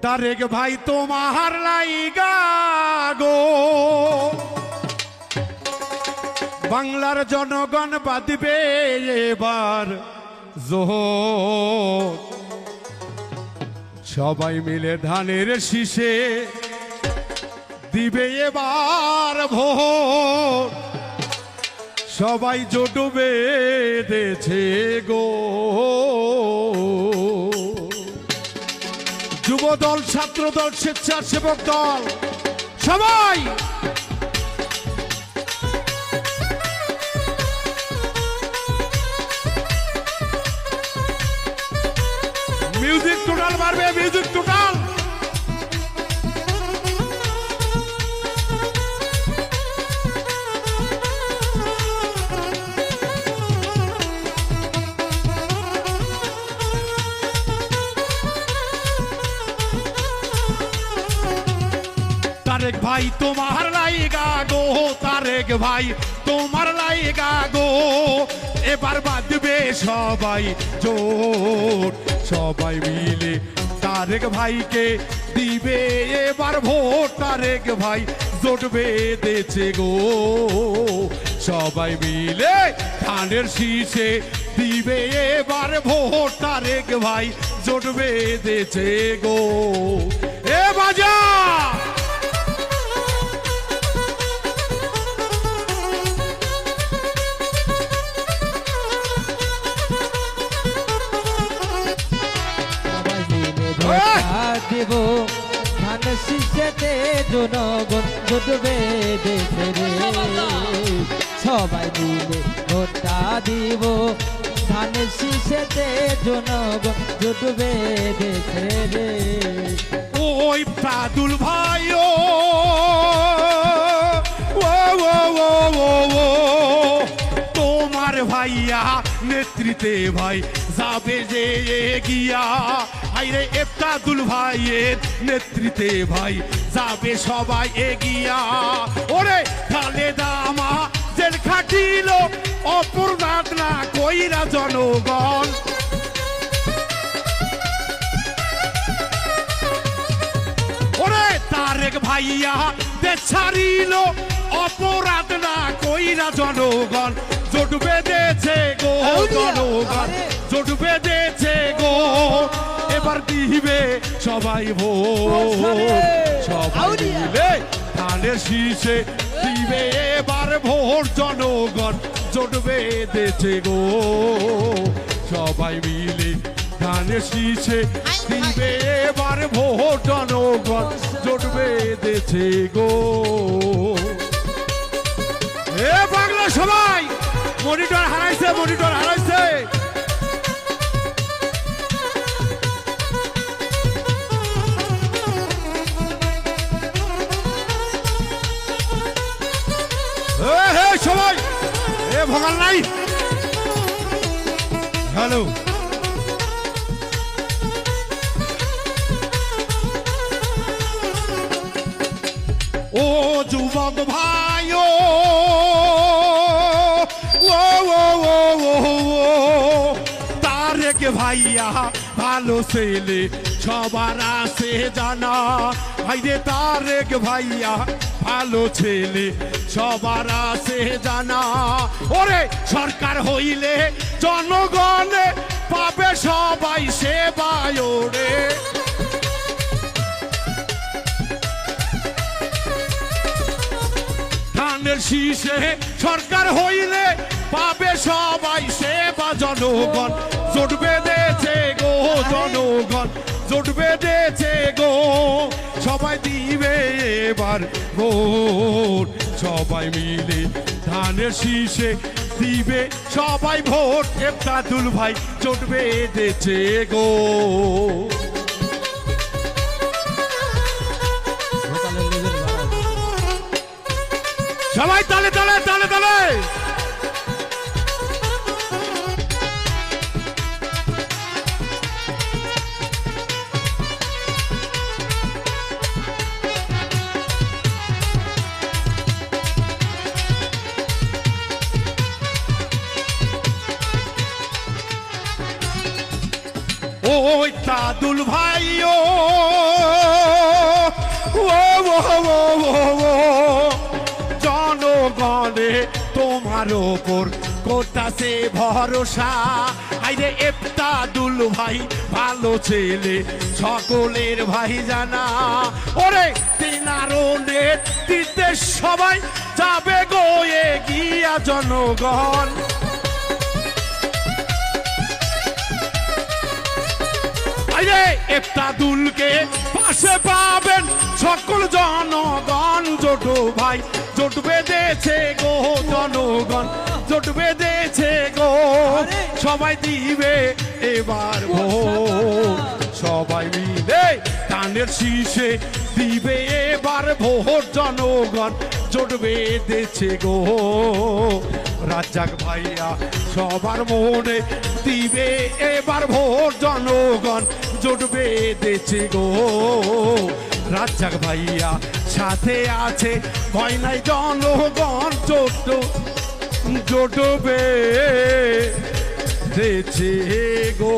তারেক ভাই তোমার লাইগা গো বাংলার জনগণ বাঁধবে এবার জোহর। সবাই মিলে ধানের শীষে দিবে এবার ভোর। সবাই জোট বেঁধেছে গো, যুব দল, ছাত্র দল, স্বেচ্ছাসেবক দল, সবাই মিউজিক টোটাল মারবে, মিউজিক টোটাল। তারেক ভাই তোমার লাইগা গো, তারেক ভাই তোমার লাইগা গো, এবার বাঁধবে সবাই জোট। সবাই মিলে তারেক ভাইকে দিবে এবার ভোট। তারেক ভাই জোট বেঁধেছে গো, সবাই মিলে ধানের শীষে দিবে এবার ভোট। তারেক ভাই জোট বেঁধেছে গো। এ বাজা দেব ধান শীষেতে জনগণ জোট বেঁধেছে রে। সবাই মিলে ভোটটা দিব ধান শীষেতে জনগণ জোট বেঁধেছে রে। ওই প্রাদুল ভাই ও তোমার ভাইয়া নেতৃত্বে ভাই যাবে যে গিয়া। আইরে এফতাদুল ভাইয়ের নেতৃত্বে ভাই যাবে সবাই এগিয়া। ওরে খালেদা মা জেল খাটিল অপরাধ না কইরা জনগণ। ওরে তারেক ভাইয়া দেশ ছাড়িল অপরাধ না কইরা জনগণ। জোট বেঁধেছে গো জনগণ, জোট বেঁধেছে গো, এবার দিবে সবাই ভোট। সবাই মিলে ধানের শীষে দিবে এবার ভোট। জনগণ জোট বেঁধেছে গো, সবাই মিলে ধানের শীষে দিবে এবার ভোট। জনগণ জোট বেঁধেছে গো। এ বাংলা সবাই মনিটর হারাইছে, মনিটর হারাইছে। সবাই এ ভোগাল নাই। হ্যালো ও যুবক ভাই ও তারেক ভাইয়া ভালো ছেলে সবার আছে জানা। ভাইরে তারেক ভাইয়া ভালো ছেলে সবার আছে জানা। ওরে সরকার হইলে জনগণ পাবে সবাই সেবায়। ওরে ধানের শীষে সরকার হইলে পাবে সবাই সেবা। জনগণ জোট বেঁধেছে গো, জনগণ জোট বেঁধেছে গো, সবাই দিবে এবার ভোট। সবাই মিলে ধানের শীষে দিবে সবাই ভোট। এফতাদুল ভাই জোট বেঁধেছে গো। সবাই তালে তালে তালে তালে। ওই তাদুল ভাই ও জনগণে তোমার ওপর করতাছে ভরসা। আইরে এফতাদুল ভাই ভালো ছেলে, সকলের ভাই জানা। ওরে তিনারো নেতৃত্বে সবাই যাবে গো এগিয়া জনগণ। আইরে এফতাদুলকে পাশে পাবেন সকল জনগণ। জোট ভাই জোট বেঁধেছে গো জনগণ, জোট বেঁধেছে গো। সবাই দিবে এবার ভোট, সবাই মিলে কানের শীষে দিবে এবার ভোট। জনগণ জোট বেঁধেছে গো। রাজ্জাক ভাইয়া সবার মনে দিবে এবার ভোট। জনগণ জোট বেঁধেছে গো। রাজ্জাক ভাইয়া সাথে আছে, ভয় নাই জনগণ। জোট বেঁধেছে গো।